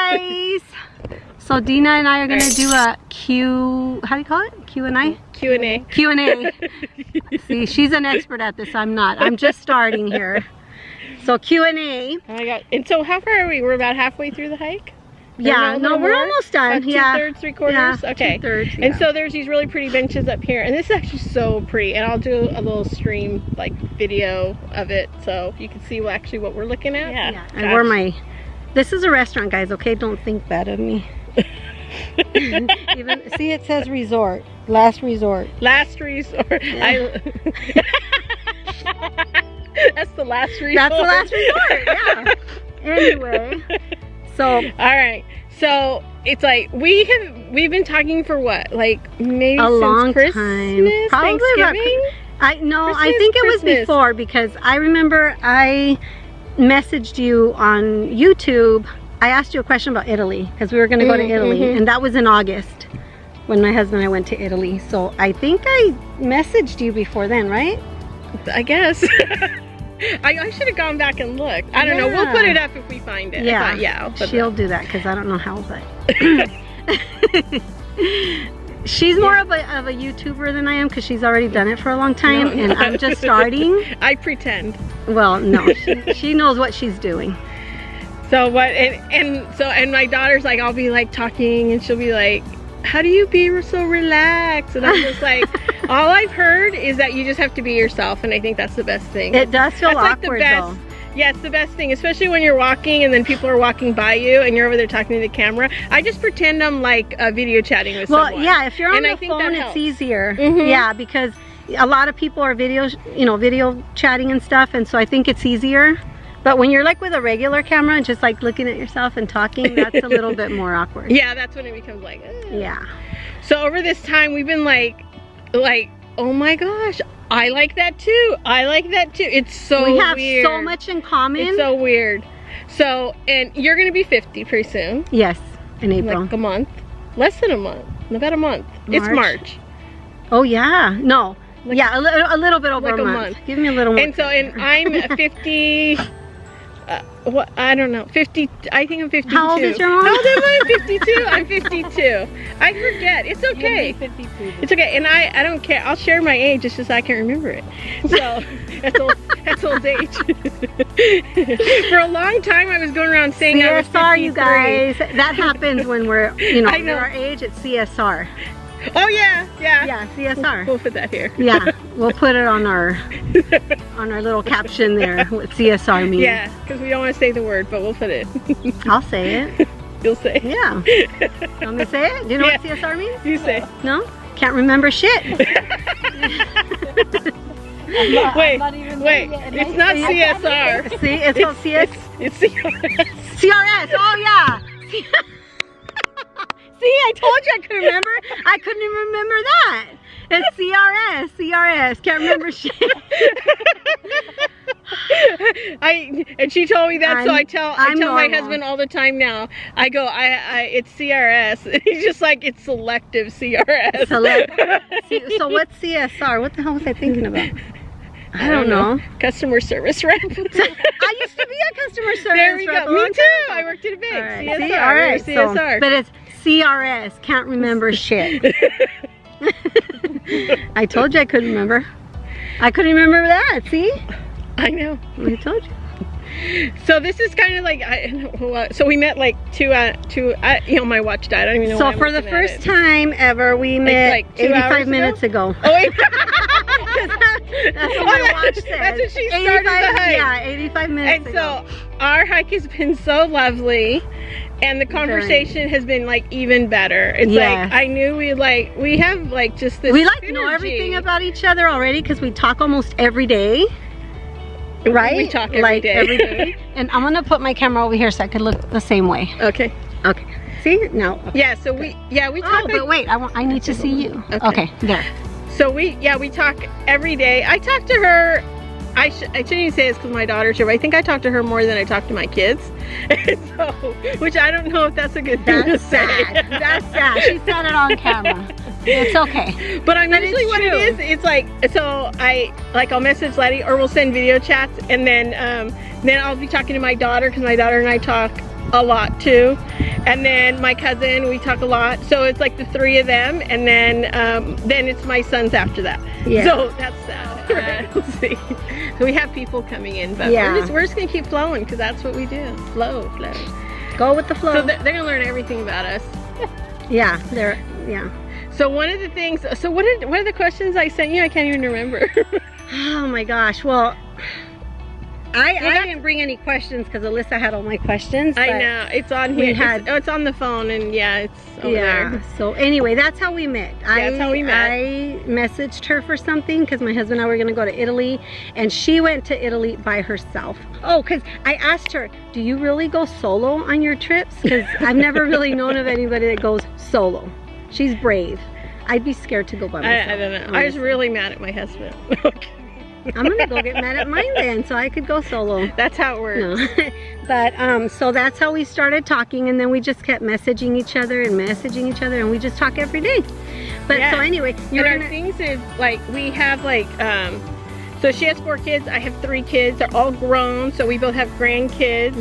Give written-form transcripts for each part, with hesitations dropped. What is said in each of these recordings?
guys. So Dina and I are gonna do a how do you call it? Q&A? Q&A. Q&A. See, she's an expert at this. I'm not. I'm just starting here. So Q&A. Oh my God. And so how far are we? We're about halfway through the hike? Yeah, no, we're almost done. Yeah. 2/3, 3/4? Yeah, okay. 2/3, yeah. And so there's these really pretty benches up here. And this is actually so pretty. And I'll do a little stream, like, video of it. So you can see actually what we're looking at. Yeah. And where this is a restaurant, guys, okay? Don't think bad of me. Even see, it says resort. Last resort. Last resort. Yeah. That's the last resort. That's the last resort, yeah. Anyway. So, all right. So it's like we've been talking for what, like maybe a long Christmas, time, probably Thanksgiving. I think it was before, because I remember I messaged you on YouTube. I asked you a question about Italy because we were going to go to Italy, and that was in August when my husband and I went to Italy. So I think I messaged you before then, right? I guess. I should have gone back and looked. I don't know. We'll put it up if we find it. Yeah, she'll do that because I don't know how, but she's more of a YouTuber than I am because she's already done it for a long time, and I'm just starting. I pretend. Well, no, she knows what she's doing. So what? And my daughter's like, I'll be like talking, and she'll be like, how do you be so relaxed? And I'm just like, all I've heard is that you just have to be yourself, and I think that's the best thing. It does feel awkward, though. Yeah, it's the best thing, especially when you're walking and then people are walking by you and you're over there talking to the camera. I just pretend I'm like video chatting with someone. Well, yeah, if you're on the phone, it's easier. Yeah, because a lot of people are video chatting and stuff, and so I think it's easier. But when you're like with a regular camera and just like looking at yourself and talking, that's a little bit more awkward. Yeah, that's when it becomes like, yeah. So over this time, we've been like, oh my gosh, I like that too. I like that too. It's so weird. We have so much in common. It's so weird. So, and you're gonna be 50 pretty soon. Yes, in April. Like a month. Less than a month. About a month. It's March. Oh yeah. No. Yeah, a little bit over like a month. Give me a little more. And so, and I'm 50. What, I don't know, 50, I think I'm 52. How old is your mom? How old am I? 52? I'm 52. I forget. It's okay. 52. It's okay. And I don't care. I'll share my age. It's just I can't remember it. So that's old age. For a long time I was going around saying I was 53. CSR, you guys. That happens when we're, I know. Our age, it's CSR. Oh yeah, yeah. Yeah, CSR. We'll put that here. Yeah, we'll put it on our little caption there what CSR means. Yeah, because we don't want to say the word, but we'll put it. I'll say it. You'll say it. Yeah. Want me to say it? Do you know what CSR means? You say. No? Can't remember shit. Wait. It's not CSR. See, it's called CS. It's CRS. CRS. Oh yeah. See, I told you I couldn't remember. I couldn't even remember that. It's CRS. CRS. Can't remember shit. And she told me that, so I tell my husband all the time now. I go, it's CRS. He's just like, it's selective CRS. So what's CSR? What the hell was I thinking about? I don't know. Customer service rep. I used to be a customer service rep. There we go. Me too. I worked at a bank. Right. CSR. See? All right. CSR. But it's CRS. Can't remember shit. I told you I couldn't remember. I couldn't remember that. See? I know. I told you. So this is kind of like, so we met like my watch died. I don't even know. So for the first time ever, we met like 85 minutes ago. Oh, wait. That's what my watch said. That's when she started the hike. Yeah, 85 minutes ago. And so our hike has been so lovely, and the conversation has been like even better. It's like I knew we have like just this. We know everything about each other already because we talk almost every day. Right? We talk every day. And I'm gonna put my camera over here so I could look the same way. Okay. Okay. See? No. Okay. Yeah. So we talk. Oh, but wait. I need to see you. Okay. There. So we talk every day. I talk to her. I shouldn't even say this because my daughter's here, but I think I talk to her more than I talk to my kids. So, which I don't know if that's a good thing to say. That's sad. She said it on camera. It's okay. But usually what it is, it's like, so I'll message Letty, or we'll send video chats, and then I'll be talking to my daughter because my daughter and I talk a lot too. And then my cousin, we talk a lot. So it's like the 3 of them, and then it's my sons after that. Yeah. So that's let's see. So we have people coming in, but we're just gonna keep flowing because that's what we do. Flow. Go with the flow. So they're gonna learn everything about us. Yeah, So one of the things, so what are the questions I sent you? I can't even remember. Oh my gosh. Well, I didn't bring any questions because Alyssa had all my questions. I know, it's on here. It's on the phone, and it's over there. So anyway, that's how we met. That's how we met. I messaged her for something because my husband and I were going to go to Italy, and she went to Italy by herself. Oh, because I asked her, do you really go solo on your trips? Because I've never really known of anybody that goes solo. She's brave. I'd be scared to go by myself. I don't know. Honestly. I was really mad at my husband. I'm gonna go get mad at mine then, so I could go solo. That's how it works. No. But so that's how we started talking, and then we just kept messaging each other, and we just talk every day. But so anyway, our things is like we have like so she has 4 kids, I have 3 kids. They're all grown, so we both have grandkids.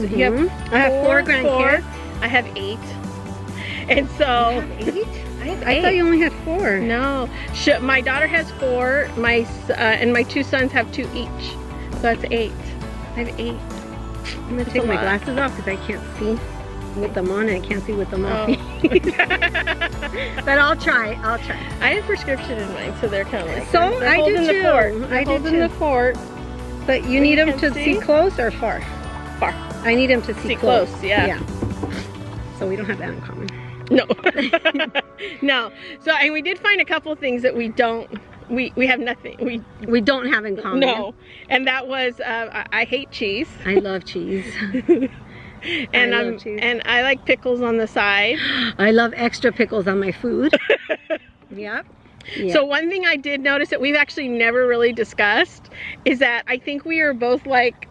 I have 4 grandkids. I have 8. And so you have 8? I thought you only had 4. No, my daughter has 4. And my 2 sons have 2 each, so that's 8. I have 8. I'm gonna take my glasses off because I can't see with them on. I can't see with them off. But I'll try. I have prescription in mine, so they're kind of like. So I do too. I did in the fort. But you need them to see close or far? Far. I need them to see close. Yeah. So we don't have that in common. No. No. So, and we did find a couple things that we don't, we have nothing. We don't have in common. No. And that was, I hate cheese. I love cheese. And I like pickles on the side. I love extra pickles on my food. Yep. So one thing I did notice that we've actually never really discussed is that I think we are both like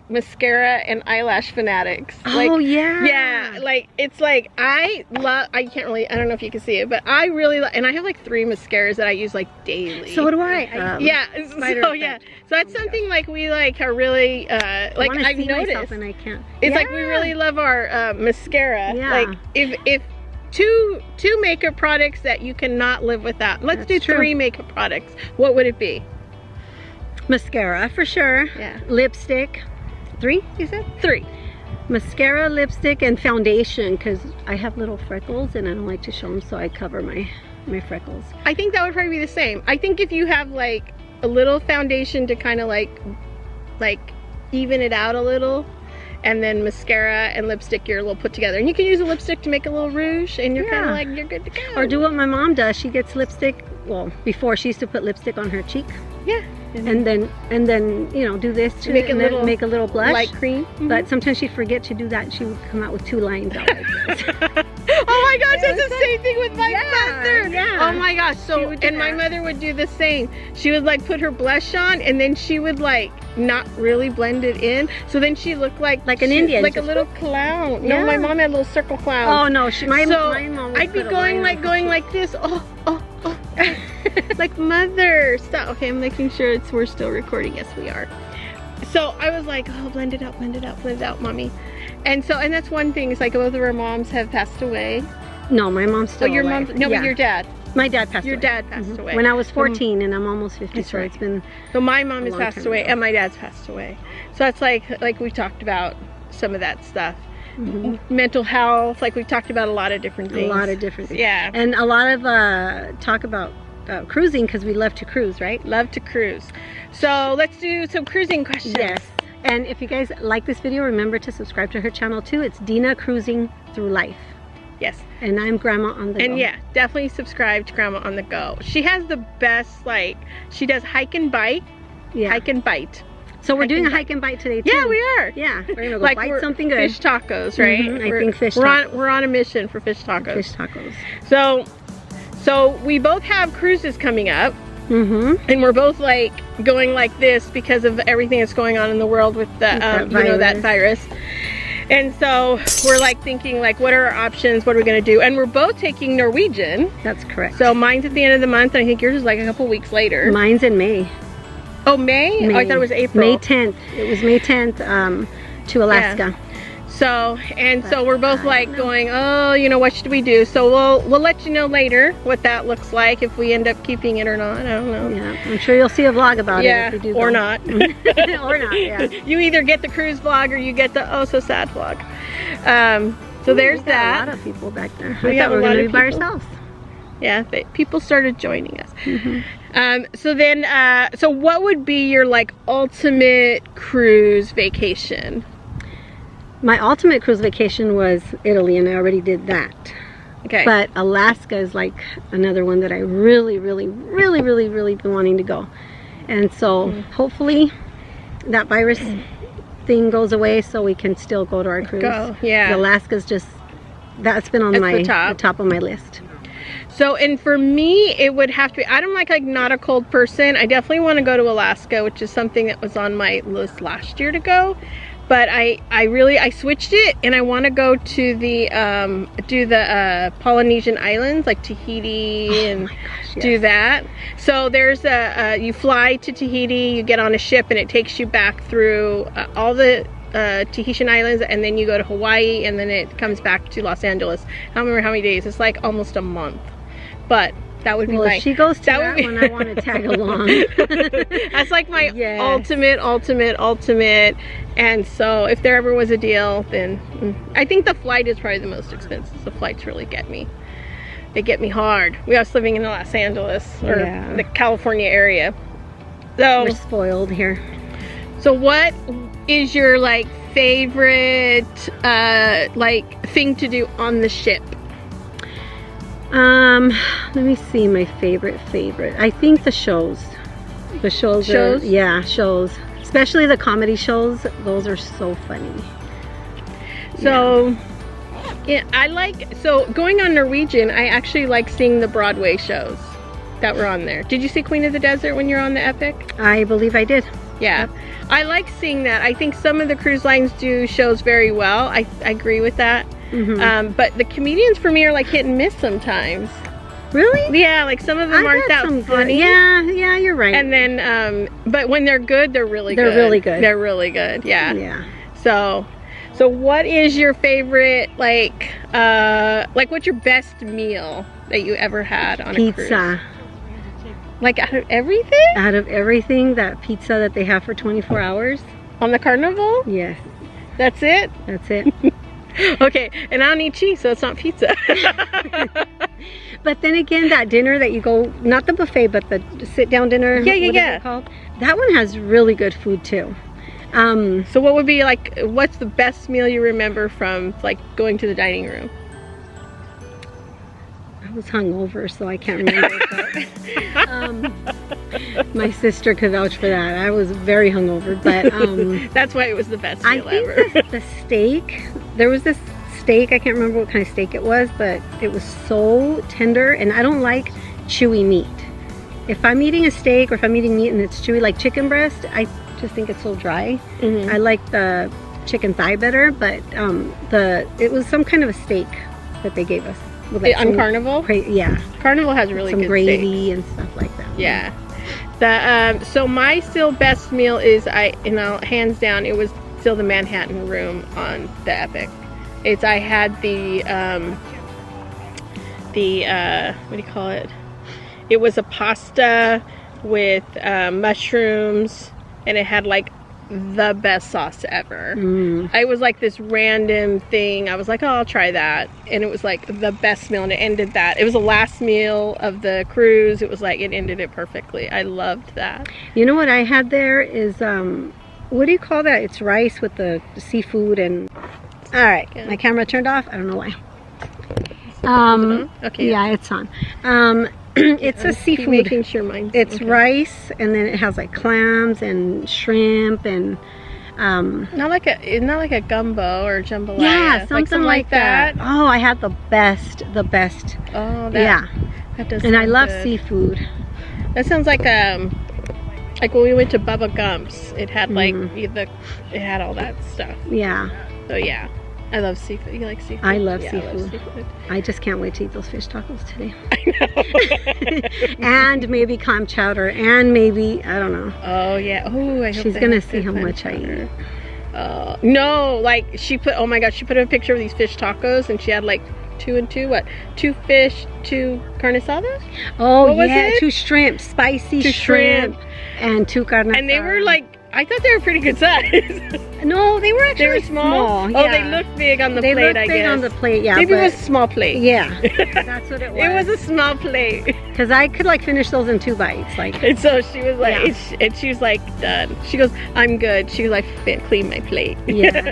mascara and eyelash fanatics. Oh yeah. Yeah, like it's like I can't really, I don't know if you can see it, but I really and I have like 3 mascaras that I use like daily. So do I. Yeah. So that's something like we like are really like I've noticed. And I can't. It's like we really love our mascara. Yeah. Like if two makeup products that you cannot live without. Let's do 3 makeup products. What would it be? Mascara for sure. Yeah. Lipstick. 3, you said? 3. Mascara, lipstick, and foundation, because I have little freckles and I don't like to show them, so I cover my freckles. I think that would probably be the same. I think if you have like a little foundation to kind of like even it out a little, and then mascara and lipstick you're a little put together. And you can use a lipstick to make a little rouge, and you're kind of like, you're good to go. Or do what my mom does. She gets lipstick, well, before she used to put lipstick on her cheek. Yeah. And then you know, do this to make a little blush, light cream. But sometimes she'd forget to do that, and she would come out with 2 lines out like this. Oh my gosh, that's the same thing with my mother. Yeah. Oh my gosh. So and my mother would do the same. She would like put her blush on, and then she would like not really blend it in. So then she looked like an Indian, like a little clown. No, my mom had a little circle clown. Oh no, my mom. I'd be going like this. Oh. Like, mother, stop. Okay, I'm making sure we're still recording. Yes, we are. So I was like, oh, blend it out, mommy. And that's one thing. It's like both of our moms have passed away. No, my mom's still your alive. mom? No, but your dad. My dad passed away. Your dad passed away. When I was 14, and I'm almost 50, so it's been. So my mom has passed away, and my dad's passed away. So it's like we talked about some of that stuff. Mental health, like we've talked about a lot of different things. Yeah. And a lot of talk about cruising, because we love to cruise, right? Love to cruise. So let's do some cruising questions. Yes. And if you guys like this video, remember to subscribe to her channel too. It's Dina Cruising Through Life. Yes. And I'm Grandma on the Go. And yeah, definitely subscribe to Grandma on the Go. She has the best, like, she does hike and bite. Yeah. Hike and bite. So we're doing a hike and bite today too. Yeah, we are. Yeah, we're gonna go bite something good. Fish tacos, right? I think fish tacos. We're on a mission for fish tacos. Fish tacos. So we both have cruises coming up. And we're both like going like this because of everything that's going on in the world with the that virus. And so we're like thinking like, what are our options? What are we gonna do? And we're both taking Norwegian. That's correct. So mine's at the end of the month, and I think yours is like a couple weeks later. Mine's in May. Oh, May? Oh, I thought it was April. May 10th. It was May 10th to Alaska. Yeah. So we're both I like don't know. going, oh, you know, what should we do? So we'll let you know later what that looks like, if we end up keeping it or not. I don't know. Yeah, I'm sure you'll see a vlog about it if we do or go. not. Or not, yeah. You either get the cruise vlog or you get the oh so sad vlog. So there's we got that. a lot of people back there. We I have thought we a were lot going to of be by people. ourselves. Yeah, people started joining us. Mm-hmm. So then, so what would be your like ultimate cruise vacation? My ultimate cruise vacation was Italy, and I already did that. Okay. But Alaska is like another one that I really been wanting to go. And so hopefully that virus thing goes away so we can still go to our cruise. Yeah. Alaska's just, that's been on That's the top of my list. So, and for me, it would have to be, I'm like not a cold person. I definitely want to go to Alaska, which is something that was on my list last year to go. But I switched it, and I want to go to the Polynesian islands, like Tahiti, and do that. So there's you fly to Tahiti, you get on a ship, and it takes you back through all the Tahitian islands, and then you go to Hawaii, and then it comes back to Los Angeles. I don't remember how many days. It's like almost a month. But that would be Well, my, if she goes to that would one, I want to tag along. That's like my Yes. ultimate. And so if there ever was a deal, then I think the flight is probably the most expensive. The flights really get me. They get me hard. We was living in Los Angeles or the California area. So We're spoiled here. So what is your like favorite like thing to do on the ship? Let me see my favorite. I think the shows. The shows? Shows. Especially the comedy shows. Those are so funny. So, yeah, I like, so going on Norwegian, I actually like seeing the Broadway shows that were on there. Did you see Queen of the Desert when you're on the Epic? I believe I did. Yeah. I like seeing that. I think some of the cruise lines do shows very well. I agree with that. But the comedians for me are like hit and miss sometimes. Really? Yeah, like some of them aren't that funny. Yeah, you're right. And then, but when they're good, they're really good. They're really good. They're really good, yeah. Yeah. So what is your favorite, like what's your best meal that you ever had on a cruise? Pizza. Like out of everything? Out of everything, that pizza that they have for 24 hours. On the Carnival? Yes. That's it? That's it. Okay, and I don't eat cheese, so it's not pizza. But then again, that dinner that you go, not the buffet, but the sit-down dinner. Yeah. What is it called? That one has really good food too. So what would be like, what's the best meal you remember from like going to the dining room? I was hungover, so I can't remember. But, my sister could vouch for that. I was very hungover, but that's why it was the best meal ever. I think the steak. There was this steak. I can't remember what kind of steak it was, but it was so tender, and I don't like chewy meat. If I'm eating a steak or if I'm eating meat and it's chewy, like chicken breast, I just think it's so dry. I like the chicken thigh better, but it was some kind of a steak that they gave us. With like on Carnival? Yeah. Carnival has really some good gravy steak. And stuff like that. Yeah. The so my still best meal is hands down, it was still the Manhattan room on the Epic. I had the what do you call it? It was a pasta with mushrooms, and it had like the best sauce ever. I was like this random thing. I was like, oh, I'll try that, and it was like the best meal, and it ended that. It was the last meal of the cruise. It was like it ended it perfectly. I loved that. You know what I had there is what do you call that? It's rice with the seafood and. All right, my camera turned off. I don't know why. Okay. Yeah, it's on. It's a seafood. Making sure mine's it's okay. rice, and then it has like clams and shrimp and not like a gumbo or jambalaya. Yeah, something like that. Oh, I had the best. Oh, that, yeah. That does. And I love good. seafood. That sounds like when we went to Bubba Gump's. It had like it had all that stuff. Yeah. So yeah. I love seafood. You like seafood? I love seafood. seafood. I love seafood. I just can't wait to eat those fish tacos today. I know. And maybe clam chowder, and maybe, I don't know. Oh yeah. Oh, I hope She's they gonna have see good how clam much I chowder. eat. No, like she put, oh my gosh, she put a picture of these fish tacos and she had like 2 and 2, what? 2 fish, 2 carne asada? Oh, what was yeah, it? 2 shrimp, spicy shrimp, and 2 carne asada. And they were like, I thought they were pretty good size. No, they were actually They were small? yeah. Oh, they looked big on the They plate, looked I big guess. on the plate, yeah. Maybe but, it was a small plate. Yeah, that's what it was. It was a small plate. Because I could like finish those in 2 bites. Like, And so she was like, Yeah. and she was like, done. She goes, I'm good. She was like, clean my plate. yeah.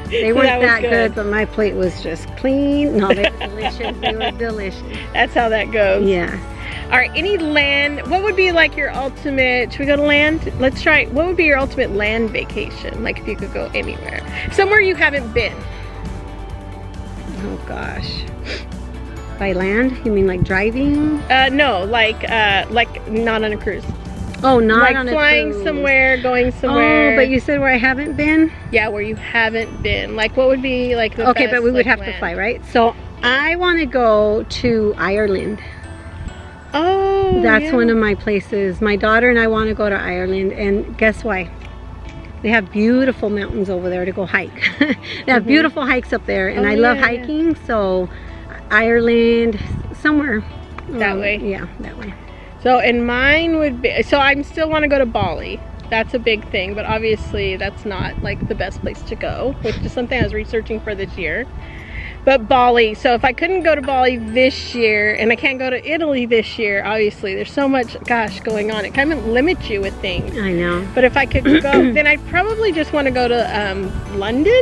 They So weren't that was that good. good, but my plate was just clean. No, they were delicious. They were delicious. That's how that goes. Yeah. All right, any land, what would be like your ultimate, should we go to land? Let's try, what would be your ultimate land vacation? Like if you could go anywhere. Somewhere you haven't been. Oh gosh. By land? You mean like driving? No, like not on a cruise. Oh, not Like on a flying cruise. somewhere, going somewhere. Oh, but you said where I haven't been? Yeah, where you haven't been. Like what would be like the Okay, best, but we would like, have land? to fly, right? So I want to go to Ireland. Oh, That's yeah. one of my places. My daughter and I want to go to Ireland, and guess why? They have beautiful mountains over there to go hike. They have beautiful hikes up there, and Oh, I love yeah, hiking, so Ireland, somewhere. That way? Yeah, that way. So, and mine would be, so I still want to go to Bali. That's a big thing, but obviously that's not like the best place to go, which is something I was researching for this year. But Bali, so if I couldn't go to Bali this year, and I can't go to Italy this year, obviously there's so much, gosh, going on. It kind of limits you with things. I know. But if I could go, then I'd probably just want to go to London.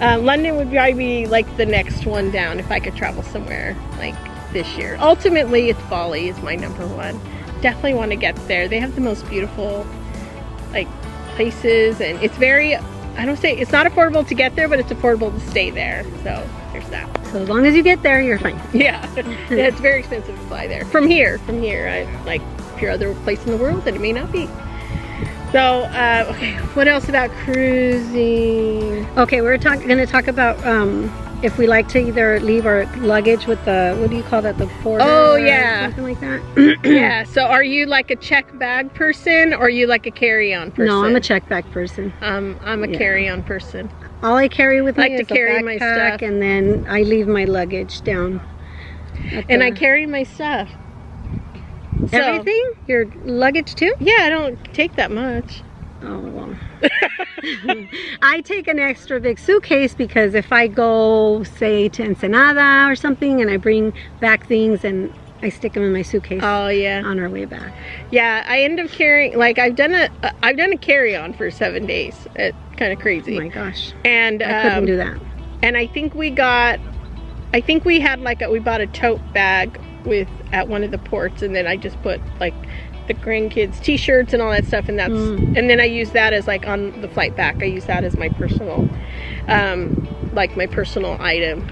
London would probably be like the next one down if I could travel somewhere like this year. Ultimately, it's Bali is my number one. Definitely want to get there. They have the most beautiful like places, and it's very, I don't say it's not affordable to get there, but it's affordable to stay there. So there's that. So as long as you get there, you're fine. Yeah, yeah, it's very expensive to fly there. From here, I like if you're other place in the world, then it may not be. So, okay, what else about cruising? Okay, we're going to talk about if we like to either leave our luggage with the, what do you call that, the porter? Oh, or yeah. something like that. Yeah, so are you like a check bag person or are you like a carry-on person? No, I'm a check bag person. I'm a Yeah. carry-on person. All I carry with me Like to is a carry my backpack, stuff. and then I leave my luggage down. And I carry my stuff. So, Everything? Your luggage too? Yeah, I don't take that much. Oh, well. I take an extra big suitcase because if I go, say, to Ensenada or something and I bring back things and I stick them in my suitcase Oh yeah. on our way back. Yeah, I end up carrying, like I've done a carry-on for 7 days. It's kind of crazy. Oh my gosh. And I couldn't do that. And I think we had like we bought a tote bag at one of the ports, and then I just put like the grandkids t-shirts and all that stuff, and that's and then I use that as like on the flight back. I use that as my personal like my personal item.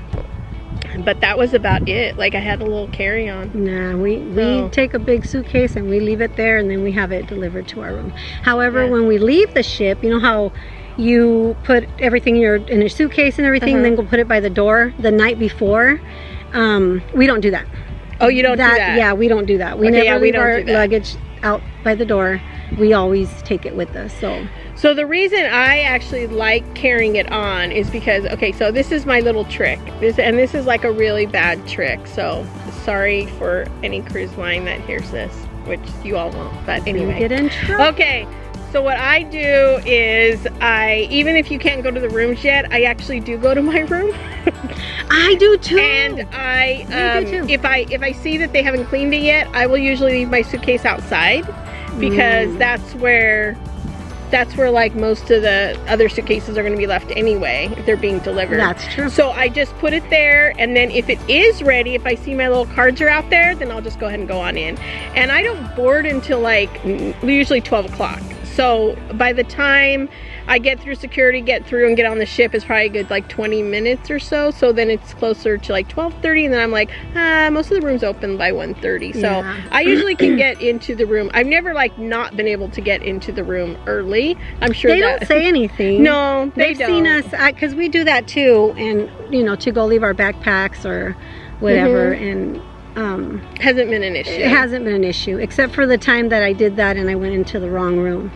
But that was about it. Like I had a little carry-on. Nah, we take a big suitcase and we leave it there, and then we have it delivered to our room. However, Yeah. when we leave the ship, you know how you put everything in a suitcase and everything, and then go put it by the door the night before? We don't do that. Oh, you don't do that? Yeah, we don't do that. We Okay, never yeah, we leave don't our do that. luggage out by the door. We always take it with us. So the reason I actually like carrying it on is because, okay, so this is my little trick. This is like a really bad trick. So sorry for any cruise line that hears this, which you all won't, but anyway. Get in trouble. Okay, so what I do is even if you can't go to the rooms yet, I actually do go to my room. I do too. And I do too. if I see that they haven't cleaned it yet, I will usually leave my suitcase outside, because that's where like most of the other suitcases are going to be left anyway if they're being delivered. That's true. So I just put it there, and then if it is ready, if I see my little cards are out there, then I'll just go ahead and go on in. And I don't board until like usually 12 o'clock. So by the time I get through security, and get on the ship, is probably a good like 20 minutes or so. So then it's closer to like 12:30, and then I'm like, most of the rooms open by 1:30. So Yeah. I usually can get into the room. I've never like not been able to get into the room early. I'm sure They that don't say anything. No, They've seen us, because we do that too, and you know, to go leave our backpacks or whatever, and hasn't been an issue. it hasn't been an issue, except for the time that I did that and I went into the wrong room.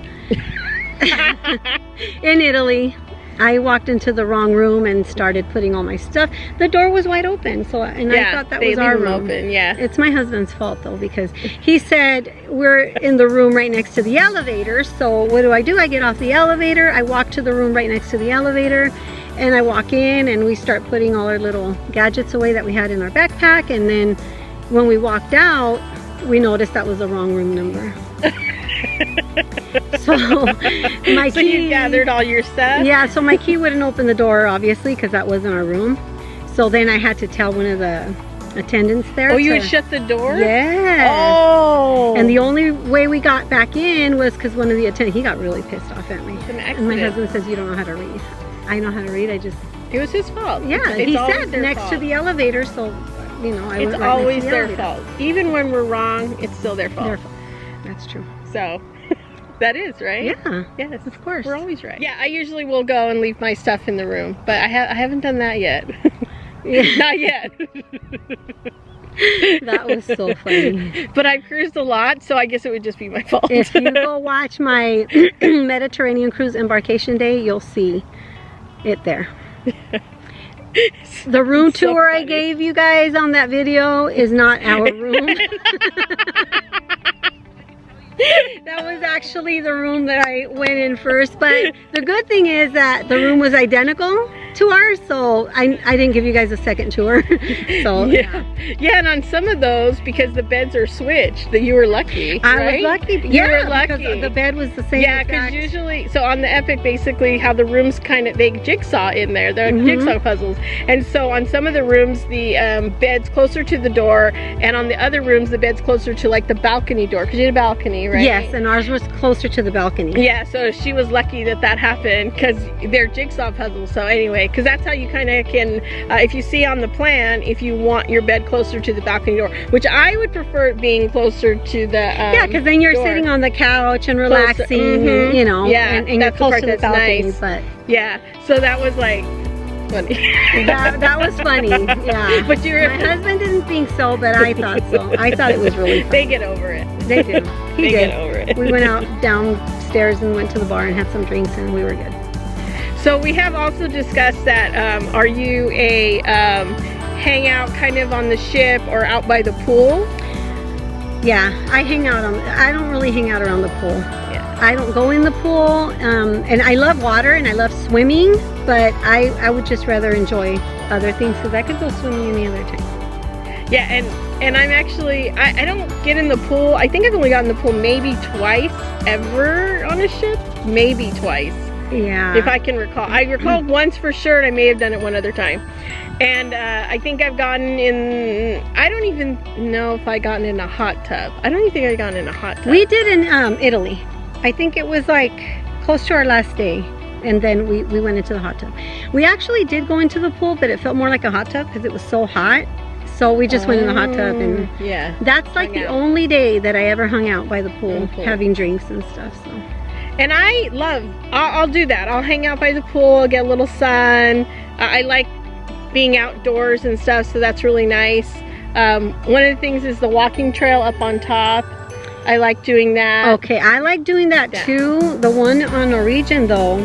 In Italy. I walked into the wrong room and started putting all my stuff. The door was wide open, so I thought that was our room. Open, yeah. It's my husband's fault though, because he said we're in the room right next to the elevator. So what do? I get off the elevator, I walk to the room right next to the elevator, and I walk in and we start putting all our little gadgets away that we had in our backpack. And then when we walked out, we noticed that was the wrong room number. So my So key, you gathered all your stuff? yeah, so my key wouldn't open the door, obviously, because that wasn't our room. So then I had to tell one of the attendants there. Oh, you would shut the door? Yeah. Oh. And the only way we got back in was because one of the attendants, he got really pissed off at me. An And my accident. husband says, you don't know how to read. I know how to read, I just... It was his fault. Yeah, It's he always said their next to fault. the elevator, so, you know, I It's went right always next to the their elevator. fault. Even when we're wrong, it's still their fault. Their fault. That's true. So, that is, right? Yeah. Yes, Of course. we're always right. Yeah, I usually will go and leave my stuff in the room, but I haven't done that yet. Yeah. Not yet. That was so funny. But I've cruised a lot, so I guess it would just be my fault. If you go watch my Mediterranean cruise embarkation day, you'll see it there. The room It's so tour I funny. gave you guys on that video is not our room. That was actually the room that I went in first, but the good thing is that the room was identical to ours, so I didn't give you guys a second tour. So Yeah. Yeah, and on some of those, because the beds are switched, that you were lucky, I right? was lucky. You Yeah, were lucky. because the bed was the same. Yeah, because exact. usually, so on the Epic, basically how the rooms kind of, they jigsaw in there. They're jigsaw puzzles. And so on some of the rooms, the bed's closer to the door, and on the other rooms, the bed's closer to like the balcony door, because you had a balcony, right? Yes, and ours was closer to the balcony. Yeah, so she was lucky that that happened, because they're jigsaw puzzles. So anyway, because that's how you kind of can, if you see on the plan, if you want your bed closer to the balcony door, which I would prefer it being closer to the Yeah, because then you're door. sitting on the couch and relaxing, Mhm. you know, Yeah, and you're that's the close part to the that's balcony. nice. But Yeah, so that was like funny. that was funny. Yeah, But you were, my husband didn't think so, but I thought so. I thought it was really they funny. get over it. They do. He They did. get over it. We went out downstairs and went to the bar and had some drinks, and we were good. So we have also discussed that, are you a hangout kind of on the ship or out by the pool? Yeah, I hang out on. I don't really hang out around the pool. Yeah. I don't go in the pool, and I love water and I love swimming, but I would just rather enjoy other things because I could go swimming any other time. Yeah, and I'm actually, I don't get in the pool. I think I've only gotten in the pool maybe twice ever on a ship. Maybe twice. Yeah. If I can recall. I recall once for sure, and I may have done it one other time. And I think I've gotten in, I don't even know if I gotten in a hot tub. I don't even think I gotten in a hot tub. We did in Italy. I think it was like close to our last day. And then we went into the hot tub. We actually did go into the pool, but it felt more like a hot tub because it was so hot. So we just went in the hot tub, and yeah. that's like Hung the out. only day that I ever hung out by the pool, In the pool. having drinks and stuff. So. And I love, I'll do that. I'll hang out by the pool, get a little sun. I like being outdoors and stuff, so that's really nice. One of the things is the walking trail up on top. I like doing that. Okay, I like doing that Yeah. too. The one on Norwegian though,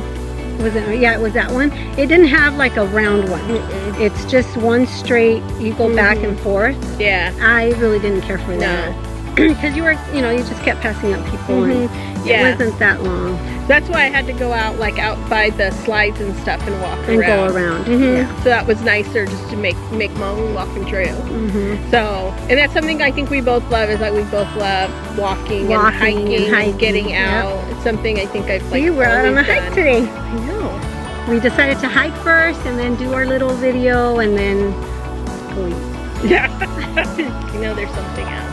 was it? Yeah, it was that one. It didn't have like a round one. Mm-mm. It's just one straight. You go back and forth. Yeah. I really didn't care for No. that because you were, you know, you just kept passing up people, and Yeah. it wasn't that long That's why I had to go out, like out by the slides and stuff, and walk and around. go around. Mhm. Yeah. So that was nicer, just to make my own walking trail. hmm So, and that's something I think we both love, is that we both love walking and hiking, and getting yep. out. It's something I think I've like See, we're out on a always hike done. today. I know. We decided to hike first and then do our little video and then go eat. Yeah. You know, there's something else.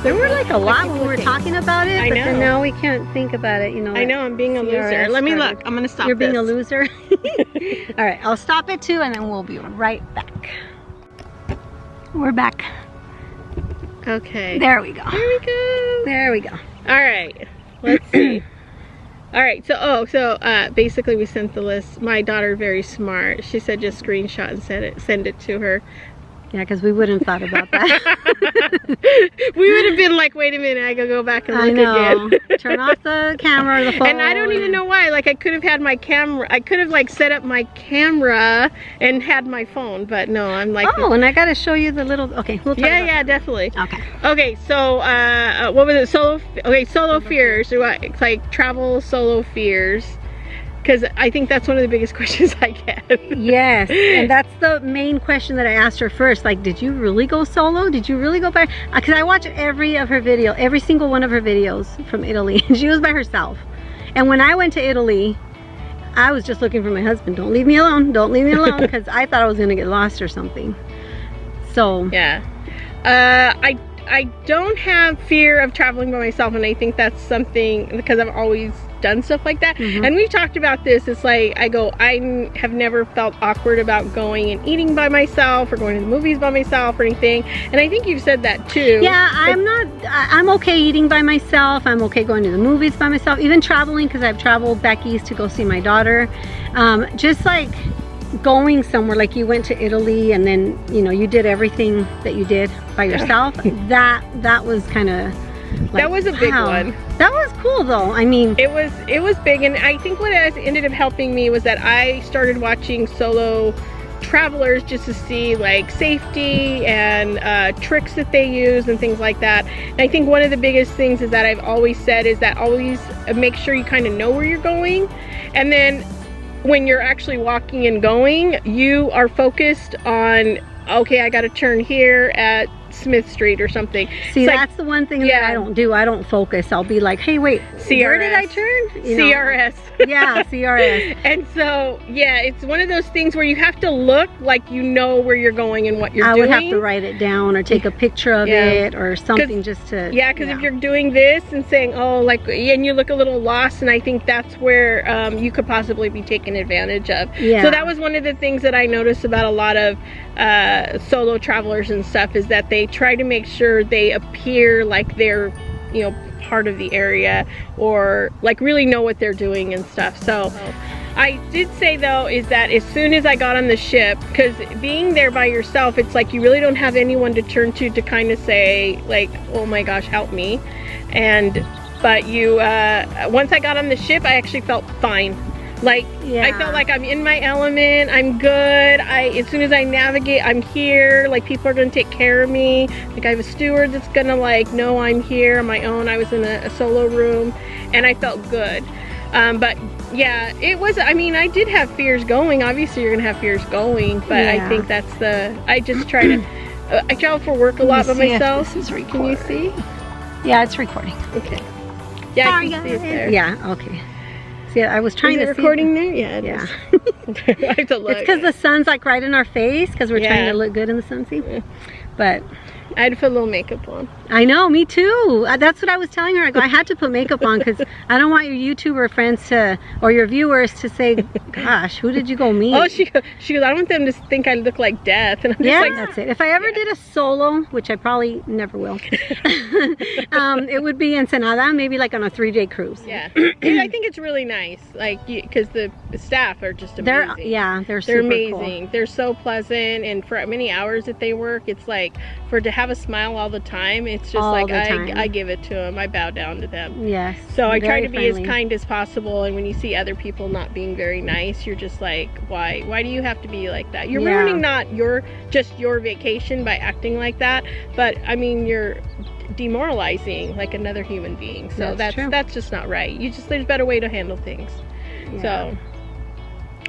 There were like a lot keep when we were looking. talking about it, I but then know. now we can't think about it, you know. I know, I'm being a loser. CRS Let me started. look. I'm gonna stop. You're being this. a loser? All right, I'll stop it too and then we'll be right back. We're back. Okay. There we go. There we go. There we go. All right. Let's see. All right. So basically we sent the list. My daughter, very smart. She said just screenshot and send it to her. Yeah, because we wouldn't have thought about that. We would have been like, wait a minute, I gotta go back and look I know. again. Turn off the camera or the phone. And I don't even know why. Like, I could have had my camera, I could have like set up my camera and had my phone, but no, I'm like. Oh, and I gotta show you the little, okay, we'll talk about that. Definitely. Okay. Okay, so what was it? Solo fears, or what? It's like travel solo fears. Because I think that's one of the biggest questions I get. Yes, and that's the main question that I asked her first. Like, did you really go solo? Did you really go by? Because I watch every single one of her videos from Italy, and she was by herself. And when I went to Italy, I was just looking for my husband. Don't leave me alone. Don't leave me alone, because I thought I was gonna get lost or something. So yeah, I don't have fear of traveling by myself, and I think that's something because I've always done stuff like that. And we've talked about this. It's like I have never felt awkward about going and eating by myself or going to the movies by myself or anything, and I think you've said that too. Yeah, I'm okay eating by myself. I'm okay going to the movies by myself, even traveling, because I've traveled back east to go see my daughter. Just like going somewhere, like you went to Italy and then, you know, you did everything that you did by yourself. that was kind of like, that was a big one. That was cool though. I mean, it was big, and I think what ended up helping me was that I started watching solo travelers just to see like safety and tricks that they use and things like that. And I think one of the biggest things is that I've always said is that always make sure you kind of know where you're going, and then when you're actually walking and going, you are focused on, okay, I got to turn here at Smith Street or something. See, that's the one thing that I don't do. I don't focus. I'll be like, hey, wait, CRS. Where did I turn? You know? CRS. Yeah, CRS. And so, yeah, it's one of those things where you have to look like you know where you're going and what you're doing. I would have to write it down or take a picture of it or something just to... Yeah, because if you're doing this and saying, oh, like, and you look a little lost, and I think that's where you could possibly be taken advantage of. Yeah. So that was one of the things that I noticed about a lot of solo travelers and stuff, is that they try to make sure they appear like they're, you know, part of the area, or like really know what they're doing and stuff. So I did say though is that as soon as I got on the ship, because being there by yourself, it's like you really don't have anyone to turn to kind of say like, oh my gosh, help me. But you once I got on the ship, I actually felt fine. Like, I felt like I'm in my element, I'm good. As soon as I navigate, I'm here. Like, people are gonna take care of me. Like, I have a steward that's gonna like, know I'm here on my own. I was in a solo room, and I felt good. But yeah, it was, I mean, I did have fears going. Obviously, you're gonna have fears going, but I think that's I just try to, I travel for work a lot by myself. This is recording. Can you see? Yeah, it's recording. Okay. Yeah, I can see it there. Yeah, okay. Yeah, I was trying to recording there? Yeah, it is. I have to look. It's because the sun's like right in our face, because we're trying to look good in the sun. See? But I had to put a little makeup on. I know, me too. That's what I was telling her. I go, I had to put makeup on because I don't want your YouTuber friends to, or your viewers to say, gosh, who did you go meet? Oh, she goes, I don't want them to think I look like death. And I'm just like, that's it. If I ever did a solo, which I probably never will, it would be Ensenada, maybe like on a 3-day cruise. Yeah. I think it's really nice, like, because the staff are just amazing. They're super amazing. Cool. They're so pleasant, and for many hours that they work, it's like, to have a smile all the time, it's just like I give it to them. I bow down to them. Yes. So I try to be as kind as possible, and when you see other people not being very nice, you're just like, why do you have to be like that? You're ruining not just your vacation by acting like that, but I mean, you're demoralizing like another human being. So that's just not right. There's a better way to handle things. So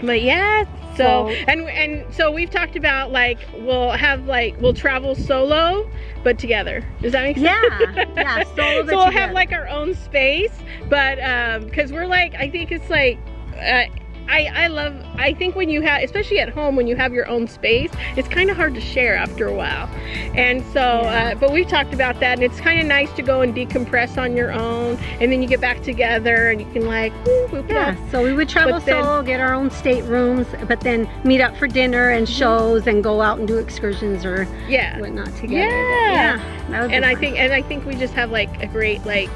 but yeah, so and so we've talked about like we'll travel solo but together. Does that make sense? Yeah, solo but so we'll have like our own space, but because we're like, I think it's like I think when you have, especially at home, when you have your own space, it's kind of hard to share after a while. And so, but we've talked about that, and it's kind of nice to go and decompress on your own, and then you get back together and you can like, so we would travel solo, get our own staterooms, but then meet up for dinner and shows and go out and do excursions or whatnot together. That would be fun. I think we just have like a great like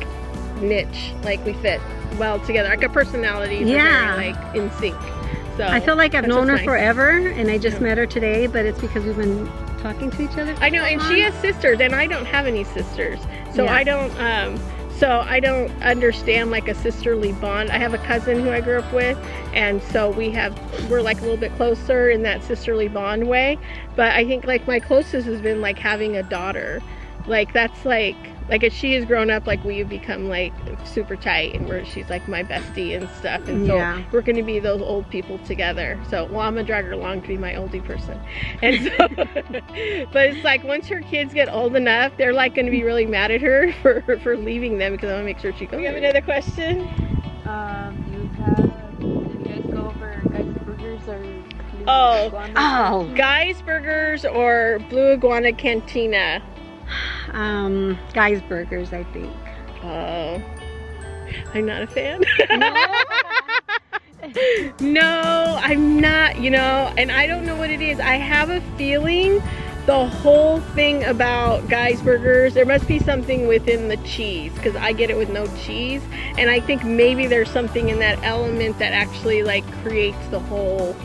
niche, like we fit well together, like our personalities are very like in sync. So I feel like I've that's known her what's nice. forever, and I just met her today, but it's because we've been talking to each other. I know, and she has sisters, and I don't have any sisters, so Yeah. I don't understand like a sisterly bond. I have a cousin who I grew up with, and so we're like a little bit closer in that sisterly bond way. But I think like my closest has been like having a daughter. Like that's like as she has grown up, like we've become like super tight, and she's like my bestie and stuff, and so Yeah. we're gonna be those old people together. So well, I'm gonna drag her along to be my oldie person, and so but it's like once her kids get old enough, they're like gonna be really mad at her for leaving them, because I want to make sure she goes. You have another question? Did you guys go over Guys Burgers or Blue Oh. Iguana? Oh, Guy's Burgers or Blue Iguana Cantina? Guy's Burgers, I think. Oh, I'm not a fan. No? No, I'm not, you know, and I don't know what it is. I have a feeling the whole thing about Guy's Burgers, there must be something within the cheese, because I get it with no cheese, and I think maybe there's something in that element that actually like creates the whole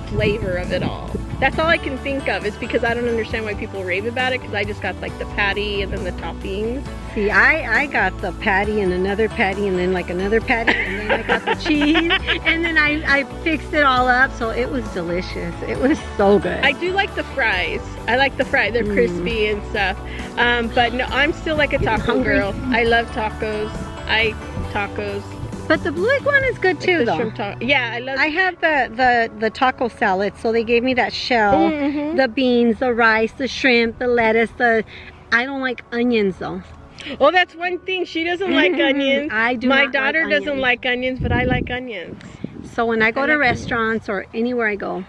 flavor of it all. That's all I can think of. It's because I don't understand why people rave about it, because I just got like the patty and then the toppings. See, I got the patty and another patty and then like another patty and then I got the cheese and then I fixed it all up, so it was delicious. It was so good. I do like the fries. I like the fries. They're crispy and stuff. But no, I'm still like a taco hungry? girl. I love tacos. Tacos. But the Blue Iguana is good too, The though. shrimp taco. Yeah, I love. I have the taco salad, so they gave me that shell, Mhm. the beans, the rice, the shrimp, the lettuce. I don't like onions though. Oh, that's one thing. She doesn't like onions. I do My not like daughter doesn't onions. like onions, but I like onions. So when I go I to like restaurants or anywhere I go,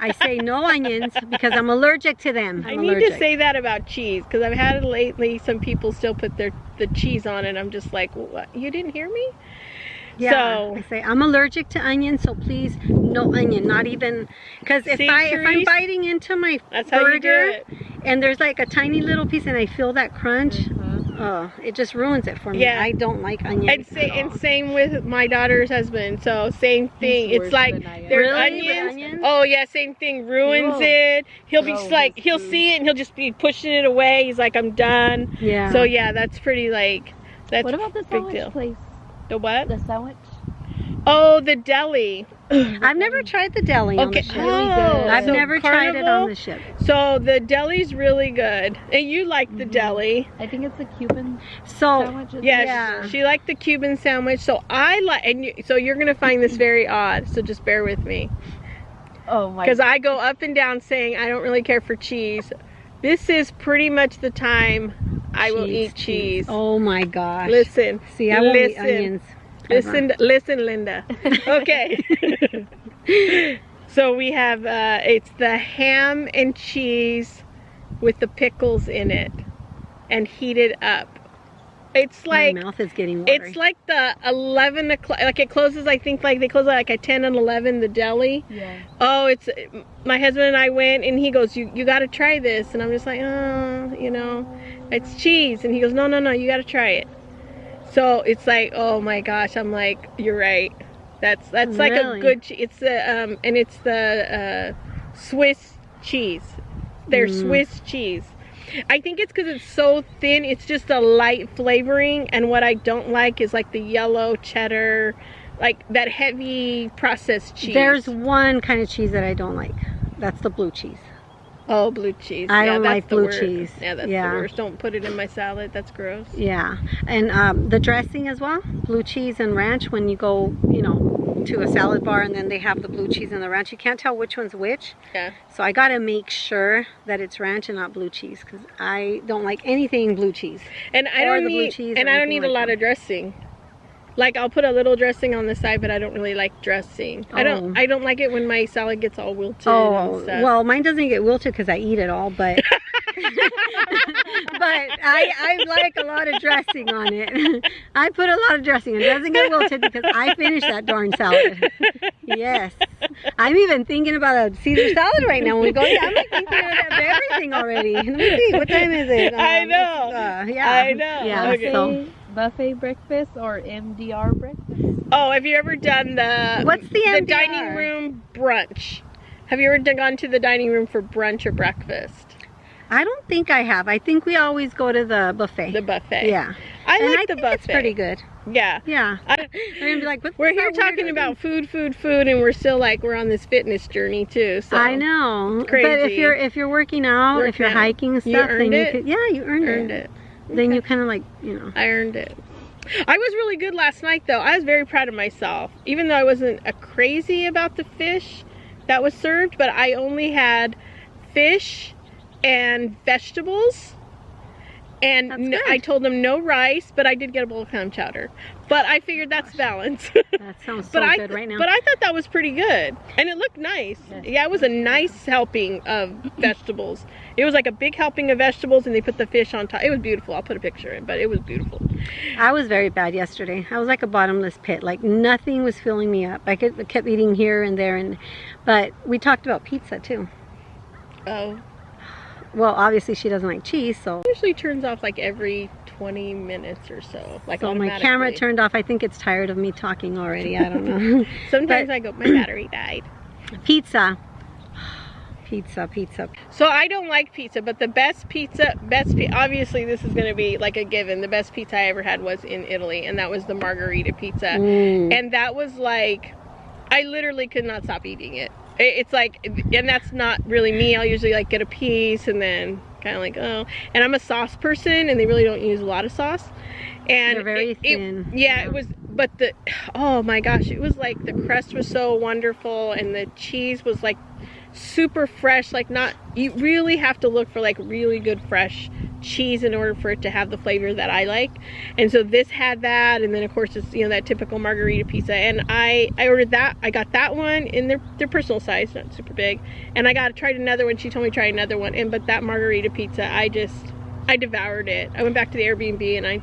I say no onions because I'm allergic to them. I I'm need allergic. to say that about cheese, because I've had it lately. Some people still put the cheese on it. I'm just like, what? You didn't hear me? Yeah, So- I say I'm allergic to onions, so please no onion, not even, because if See, I'm Therese? biting into my That's how you do burger it. and there's like a tiny little piece and I feel that crunch, it just ruins it for me. Yeah. I don't like onions. And same with my daughter's husband. So same thing. He's It's worse like than I am. there's Really? onions. With onions? Oh yeah, same thing. Ruins Gross. it. He'll be Gross. like, he'll Food. see it and he'll just be pushing it away. He's like, I'm done. Yeah. So yeah, that's pretty like, that's What about the big sandwich deal. place? The what? The sandwich? Oh, the deli. I've never tried the deli on Okay. the ship. Really good. I've so never tried it on Carnival? the ship. So the deli's really good, and you like the deli. I think it's a Cuban So sandwich. isn't Yeah, it? Yeah. She liked the Cuban sandwich. So I like, so you're gonna find this very odd. So just bear with me, Oh my. because I go up and down saying I don't really care for cheese. This is pretty much the time I will eat cheese. Oh my gosh. Listen, See, I won't eat listen. onions. ever. Listen, Linda. Okay. So we have, it's the ham and cheese with the pickles in it and heated up. It's like, My mouth is getting watery. it's like the 11 o'clock, like it closes, I think like they close at like at 10 and 11, the deli. Yeah. Oh, it's, my husband and I went and he goes, you got to try this. And I'm just like, oh, you know, it's cheese. And he goes, no, you got to try it. So it's like, oh my gosh, I'm like, you're right. That's like a Really? good cheese. It's the and it's the Swiss cheese. They're Swiss cheese. I think it's because it's so thin. It's just a light flavoring, and what I don't like is like the yellow cheddar, like that heavy processed cheese. There's one kind of cheese that I don't like. That's the blue cheese. Oh, blue cheese. I Yeah, don't that's like the blue worst. cheese. Yeah, that's Yeah. the worst. Don't put it in my salad. That's gross. Yeah, and the dressing as well, blue cheese and ranch. When you go, you know, to a salad bar and then they have the blue cheese and the ranch, you can't tell which one's which. Yeah. So I gotta make sure that it's ranch and not blue cheese, because I don't like anything blue cheese. And I Or don't the blue need, cheese and or I don't anything need a like lot that. of dressing. Like I'll put a little dressing on the side, but I don't really like dressing. I Oh. don't like it when my salad gets all wilted Oh, and stuff. well, mine doesn't get wilted because I eat it all, but but I like a lot of dressing on it. I put a lot of dressing. It doesn't get wilted because I finish that darn salad. Yes. I'm even thinking about a Caesar salad right now. When we go, I'm like thinking of everything already. Let me see, what time is it? I know. Yeah. I know. Yeah, Okay. so Buffet breakfast or MDR breakfast? Oh, have you ever done the What's the NDR? dining room brunch? Have you ever gone to the dining room for brunch or breakfast? I don't think I have. I think we always go to the buffet. The buffet. Yeah. I And like the buffet. It's pretty good. Yeah. Yeah. I- We're gonna be like, what's We're that here weird talking about food, and we're still like we're on this fitness journey too. So I know. Crazy. But if you're working out, if you're hiking and You stuff, earned then it? you could, yeah, you earned it. Then Okay. you kind of like, you know. I earned it. I was really good last night though. I was very proud of myself. Even though I wasn't a crazy about the fish that was served, but I only had fish and vegetables. And That's good. I told them no rice, but I did get a bowl of clam chowder. But I figured that's balance. That sounds so But good right now. But I thought that was pretty good. And it looked nice. Yeah, it was a nice helping of vegetables. It was like a big helping of vegetables and they put the fish on top. It was beautiful. I'll put a picture in, but it was beautiful. I was very bad yesterday. I was like a bottomless pit. Like nothing was filling me up. I kept eating here and there, but we talked about pizza too. Oh. Well, obviously she doesn't like cheese, so. It usually turns off like every 20 minutes or so. Like So my automatically. camera turned off. I think it's tired of me talking already. I don't know. Sometimes But- I go, my battery died. Pizza. Pizza. So I don't like pizza, but the best pizza, obviously this is going to be like a given. The best pizza I ever had was in Italy, and that was the margarita pizza. And that was like, I literally could not stop eating it. It's like, and that's not really me. I'll usually like get a piece and then kind of like, oh. And I'm a sauce person, and they really don't use a lot of sauce. And They're very thin. Yeah, it was, but oh my gosh, it was like the crust was so wonderful, and the cheese was like super fresh. Like you really have to look for like really good fresh cheese in order for it to have the flavor that I like. And so this had that, and then of course it's, you know, that typical margarita pizza. And I ordered that. I got that one in their personal size, not super big. And I tried another one. She told me to try another one. But that margarita pizza, I devoured it. I went back to the Airbnb and I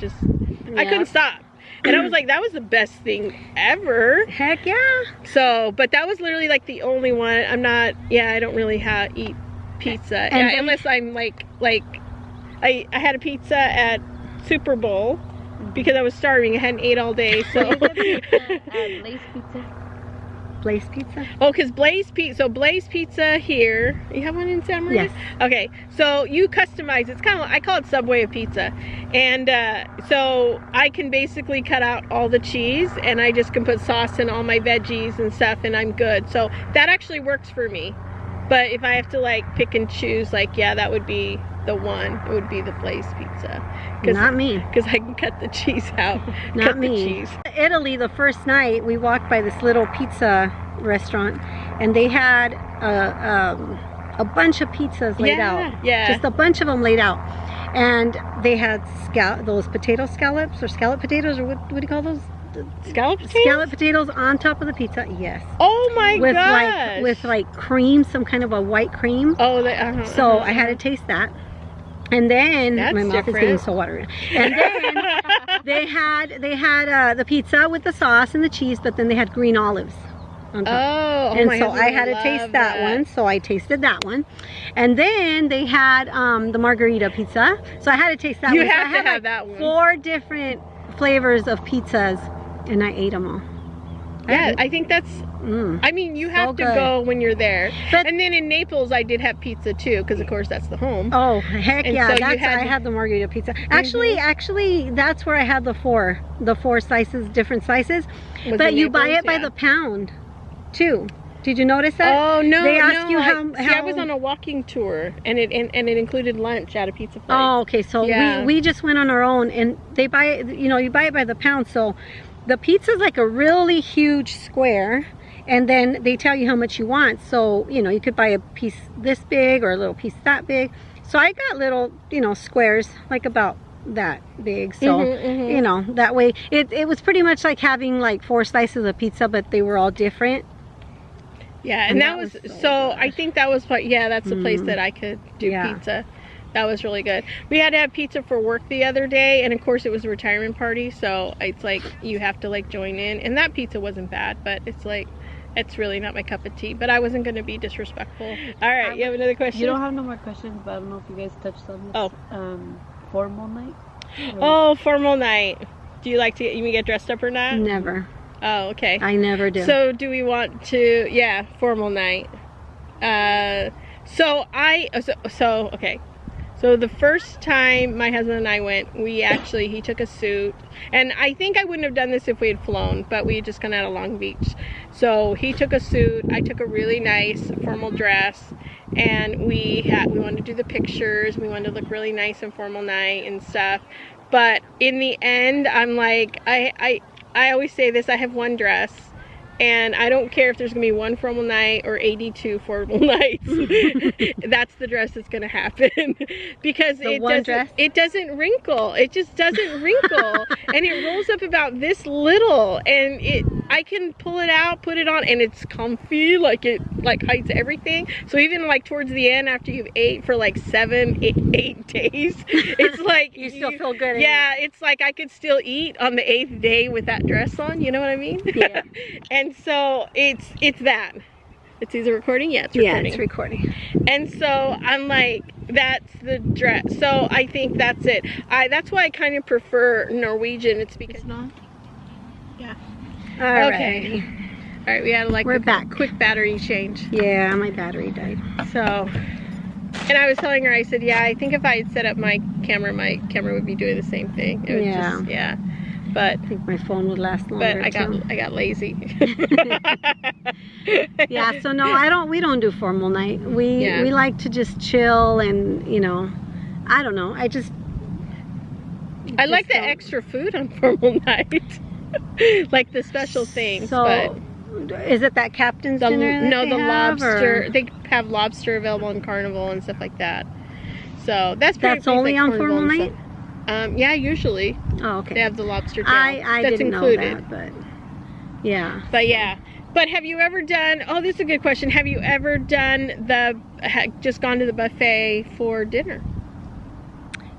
couldn't stop. And I was like, that was the best thing ever. Heck yeah. So, but that was literally like the only one. I don't really eat pizza. Unless I'm like I had a pizza at Super Bowl because I was starving. I hadn't ate all day. So Blaze Pizza. Blaze Pizza? Oh, because Blaze Pizza. So Blaze Pizza here. You have one in San Maria? Yes. Okay. So you customize. It's kind of, I call it Subway of pizza. And so I can basically cut out all the cheese, and I just can put sauce and all my veggies and stuff, and I'm good. So that actually works for me. But if I have to like pick and choose, like, yeah, that would be the one. It would be the Blaze Pizza. Not me. Because I can cut the cheese out. Not cut me. The cheese. Italy, the first night, we walked by this little pizza restaurant, and they had a bunch of pizzas laid out. Yeah. Just a bunch of them laid out. And they had those potato scallops, or scallop potatoes, or what do you call those? Scallop potatoes? Scallop potatoes on top of the pizza. Yes. Oh my gosh. With like cream, some kind of a white cream. Oh, so I had to taste that. And then That's my mouth is different. getting so watery. And then they had the pizza with the sauce and the cheese, but then they had green olives on top. Oh, and my so husband I had to would taste love that one. So I tasted that one. And then they had the margarita pizza. So I had to taste that You one. So have I to had have like that one. 4 different flavors of pizzas, and I ate them all. Yeah, I think that's, I mean, you have to good. go when you're there. But- and then in Naples, I did have pizza too, because of course that's the home. Oh, heck And yeah. so you I had- had the margarita pizza. Actually, that's where I had the 4 slices, different slices. Was But in you buy Naples? it by Yeah. the pound, too. Did you notice that? Oh no! They ask no, you I was on a walking tour, and it included lunch at a pizza place. Oh, okay. So Yeah. we just went on our own, and they buy it. You know, you buy it by the pound. So the pizza's like a really huge square, and then they tell you how much you want. So you know, you could buy a piece this big or a little piece that big. So I got little, you know, squares like about that big. So you know, that way it was pretty much like having like 4 slices of pizza, but they were all different. Yeah, and that was so I think that was what, yeah, that's the place that I could do pizza. That was really good. We had to have pizza for work the other day, and of course it was a retirement party, so it's like you have to like join in. And that pizza wasn't bad, but it's like, it's really not my cup of tea. But I wasn't going to be disrespectful. All right, you have another question? You don't have no more questions, but I don't know if you guys touched on this. Formal night. Oh, formal night. Do you like to you get dressed up or not? Never. Oh, okay. I never do. So do we want to, yeah, formal night. Okay. So the first time my husband and I went, he took a suit. And I think I wouldn't have done this if we had flown, but we had just gone out of Long Beach. So he took a suit, I took a really nice formal dress, and we wanted to do the pictures, we wanted to look really nice and formal night and stuff. But in the end, I'm like, I always say this, I have one dress. And I don't care if there's gonna be one formal night or 82 formal nights. That's the dress that's gonna happen. Because it doesn't wrinkle. It just doesn't wrinkle. And it rolls up about this little. And I can pull it out, put it on, and it's comfy, like it hides everything. So even like towards the end, after you've ate for like 7, 8 days, it's like you still feel good. Yeah, it's like I could still eat on the 8th day with that dress on, you know what I mean? Yeah. And so it's that. Is it recording? Yeah, it's recording. Yeah, it's recording. And so I'm like, that's the dress. So I think that's it. That's why I kind of prefer Norwegian. It's because yeah. Okay. All right, we had like We're a back. quick battery change. Yeah, my battery died. So, and I was telling her, I said, yeah, I think if I had set up my camera would be doing the same thing. It would just, yeah. But I think my phone would last longer. But I got lazy. Yeah, so no, we don't do formal night. We like to just chill and, you know, I don't know. I like the extra food on formal night. Like the special things. So, but is it that captain's dinner? No, the lobster. Or? They have lobster available in Carnival and stuff like that. So that's only on formal night? Yeah, usually. Oh, okay. They have the lobster tail. I that's didn't included. know that, but yeah. But yeah. But have you ever done, oh, this is a good question. Have you ever done just gone to the buffet for dinner?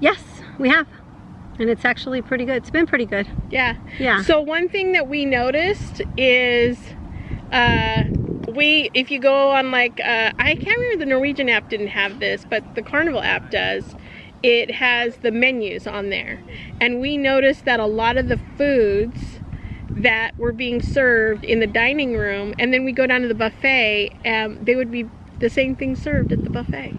Yes, we have. And it's actually pretty good. It's been pretty good. Yeah. Yeah. So one thing that we noticed is if you go on like, I can't remember, the Norwegian app didn't have this, but the Carnival app does. It has the menus on there. And we noticed that a lot of the foods that were being served in the dining room, and then we go down to the buffet, they would be the same thing served at the buffet.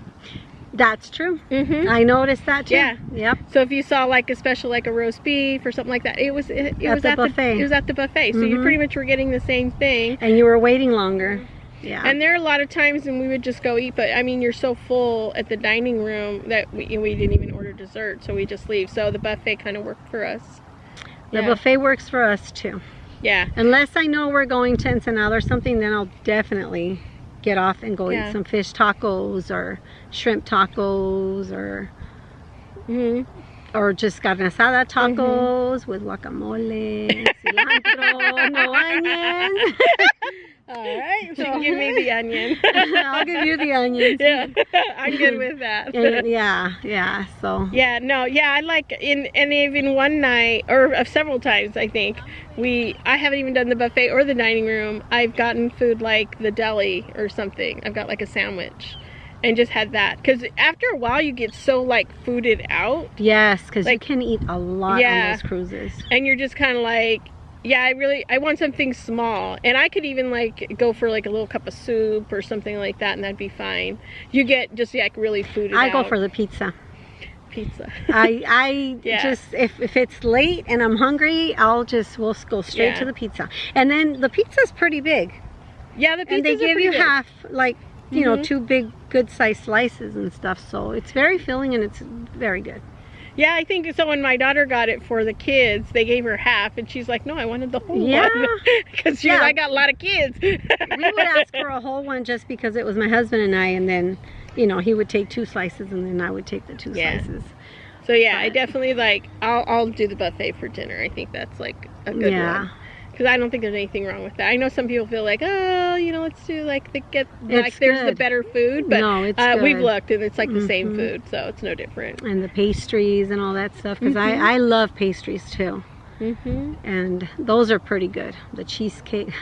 That's true. Mm-hmm. I noticed that too. Yeah. Yep. So if you saw like a special, like a roast beef or something like that, it was at the buffet. It was at the buffet. So you pretty much were getting the same thing. And you were waiting longer. Yeah. And there are a lot of times when we would just go eat, but I mean, you're so full at the dining room that we didn't even order dessert, so we just leave. So the buffet kind of worked for us. The buffet works for us too. Yeah. Unless I know we're going to Ensenada or something, then I'll definitely get off and go eat some fish tacos or shrimp tacos or just carne asada tacos with guacamole, cilantro, no onions. All right, so give me the onion. I'll give you the onions. Yeah, I'm good with that. And yeah, so. Yeah, no, yeah, I like, and even one night, or several times, I think, I haven't even done the buffet or the dining room. I've gotten food like the deli or something. I've got like a sandwich and just had that. Because after a while, you get so like fooded out. Yes, because like, you can eat a lot on those cruises. And you're just kind of like, yeah, I want something small. And I could even like go for like a little cup of soup or something like that, and that'd be fine. You get just like really fooded out. I go for the pizza. I just, if it's late and I'm hungry, we'll go straight to the pizza. And then the pizza's pretty big. Yeah, the pizza. And they give you half, like, you know, 2 big good sized slices and stuff. So it's very filling and it's very good. Yeah, I think so. When my daughter got it for the kids, they gave her half, and she's like, "No, I wanted the whole one." Because I got a lot of kids. We would ask for a whole one just because it was my husband and I, and then, you know, he would take 2 slices, and then I would take the 2 slices. So yeah, I definitely like. I'll do the buffet for dinner. I think that's like a good one. Because I don't think there's anything wrong with that. I know some people feel like, oh, you know, let's do like there's the better food, but no, it's good. We've looked and it's like the same food, so it's no different. And the pastries and all that stuff, because I love pastries too. And those are pretty good. The cheesecake,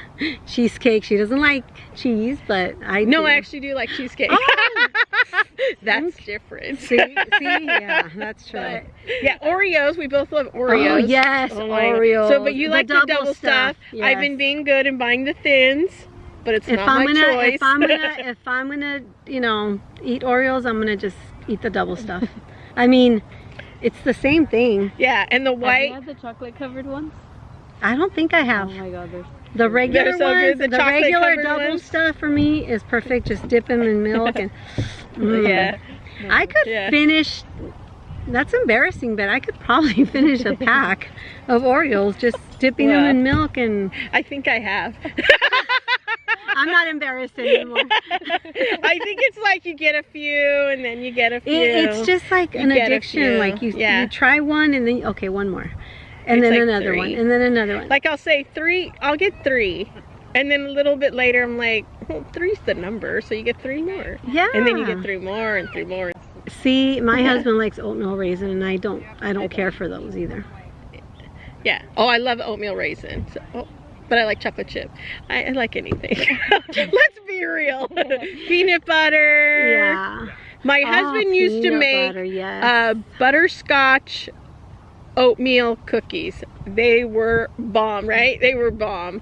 she doesn't like cheese, but I do. I actually do like cheesecake. Oh, That's different. See, yeah, that's true. But, yeah, Oreos. We both love Oreos. Oh yes, my Oreos. So, but you like the double stuff. Yes. I've been being good and buying the thins, but it's not my choice. If I'm gonna, you know, eat Oreos, I'm gonna just eat the double stuff. I mean, it's the same thing. Yeah, and the Have you white. had the chocolate covered ones? I don't think I have. Oh my god, they're The regular They're so ones, good. The the regular chocolate-covered double ones. stuff for me is perfect. Just dip them in milk and Yeah. I could Yeah. finish. That's embarrassing, but I could probably finish a pack of Oreos just dipping them in milk, and I think I have. I'm not embarrassed anymore. I think it's like you get a few and then you get a few. It's just like an get a addiction. few. Like you Yeah. try one and then okay, one more, and It's then like another 3. one, and then another one. Like I'll say 3, I'll get 3. And then a little bit later I'm like, well, 3's the number, so you get 3 more. Yeah. And then you get 3 more and 3 more. See, my husband likes oatmeal raisin, and I don't care for those either. Yeah. Oh, I love oatmeal raisin. So, but I like chocolate chip. I like anything. Let's be real. Peanut butter. Yeah. My husband used to peanut make butter, yes. butterscotch oatmeal cookies. They were bomb, right? They were bomb.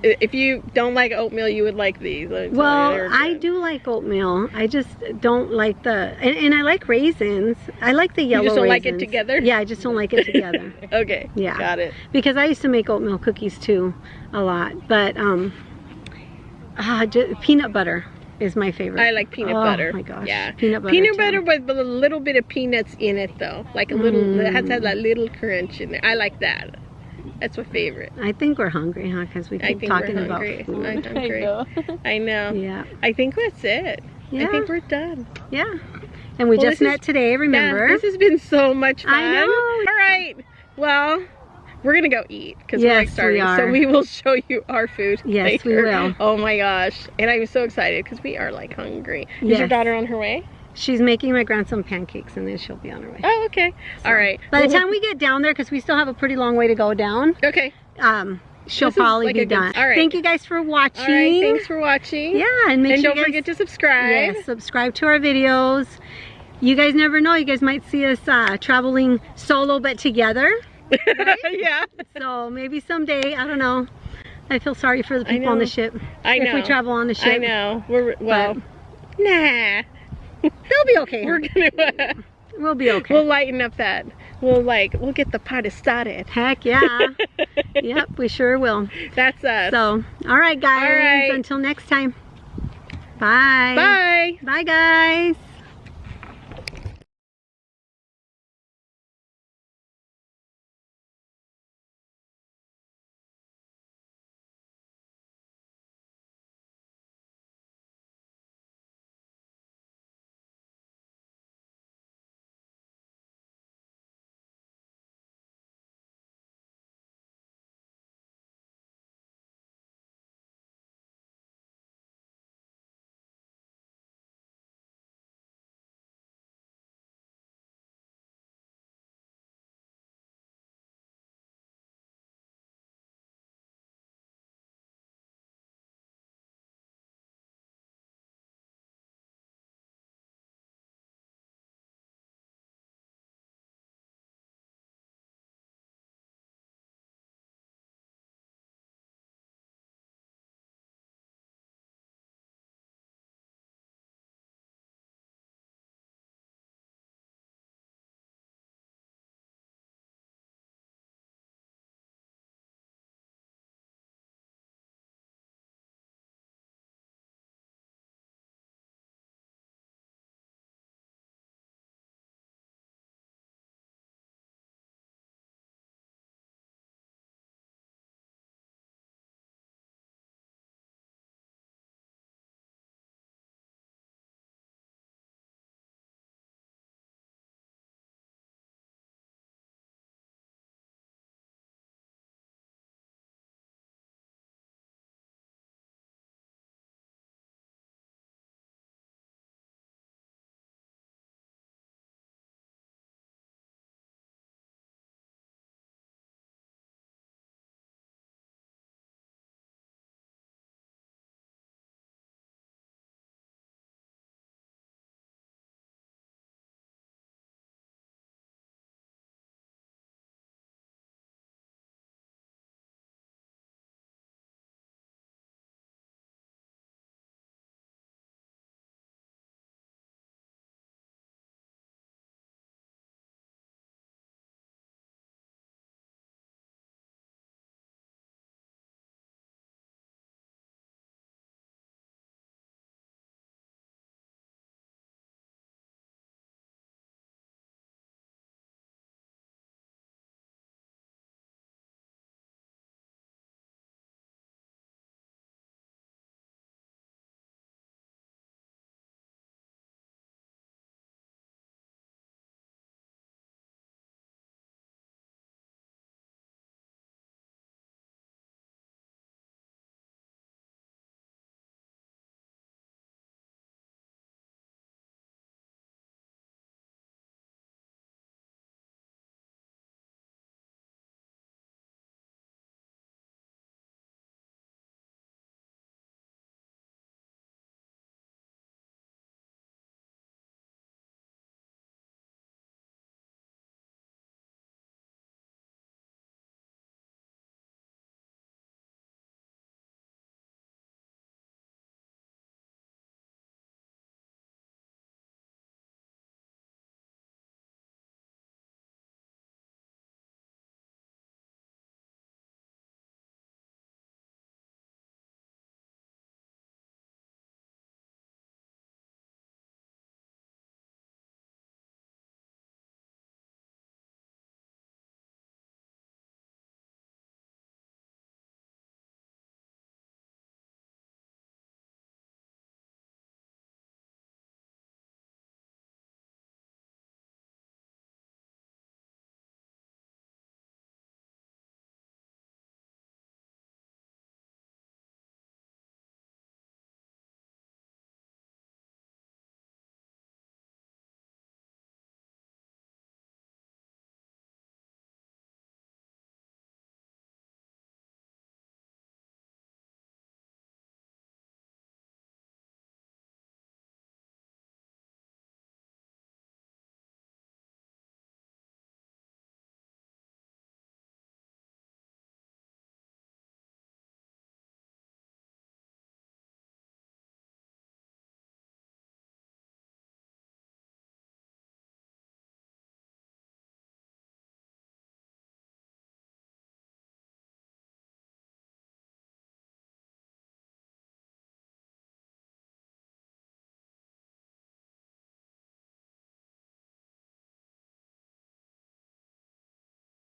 If you don't like oatmeal, you would like these. Well, I do like oatmeal. I just don't like and I like raisins. I like the yellow just don't raisins. like it together? Yeah, I just don't like it together. Okay. Yeah. Got it. Because I used to make oatmeal cookies too, a lot. But peanut butter is my favorite. I like peanut butter. Oh my gosh. Yeah. Peanut butter. Peanut too. butter with a little bit of peanuts in it though. Like a little, it has to have that little crunch in there. I like that. That's my favorite. I think we're hungry, huh? Because we keep talking we're about hungry. food. I'm hungry. know. I know. Yeah. I think that's it. Yeah. I think we're done. Yeah. And we Well, just this met today, remember? Yeah, this has been so much fun. I know. All right. Well, we're going to go eat because Yes, we're like starving. we are. So we will show you our food Yes, we later. will. Oh my gosh. And I'm so excited because we are like hungry. Is your Yes. daughter on her way? She's making my grandson pancakes, and then she'll be on her way. Oh, okay. All right. By the Well, time we get down there, because we still have a pretty long way to go down, Okay. she'll This is probably like be a good- done. all right. Thank you guys for watching. All right. Thanks for watching. Yeah, and make And sure don't you guys, forget to subscribe. yes, subscribe to our videos. You guys never know. You guys might see us traveling solo but together. Yeah. So maybe someday, I don't know. I feel sorry for the I people on the know. ship. I know. If we travel on the ship. I know. Well, nah. They'll be okay. We're gonna We'll be okay. we'll lighten up that. We'll get the party started. Heck yeah. Yep, we sure will. That's us. So, all right, guys. All right. Until next time. Bye. Bye. Bye, guys.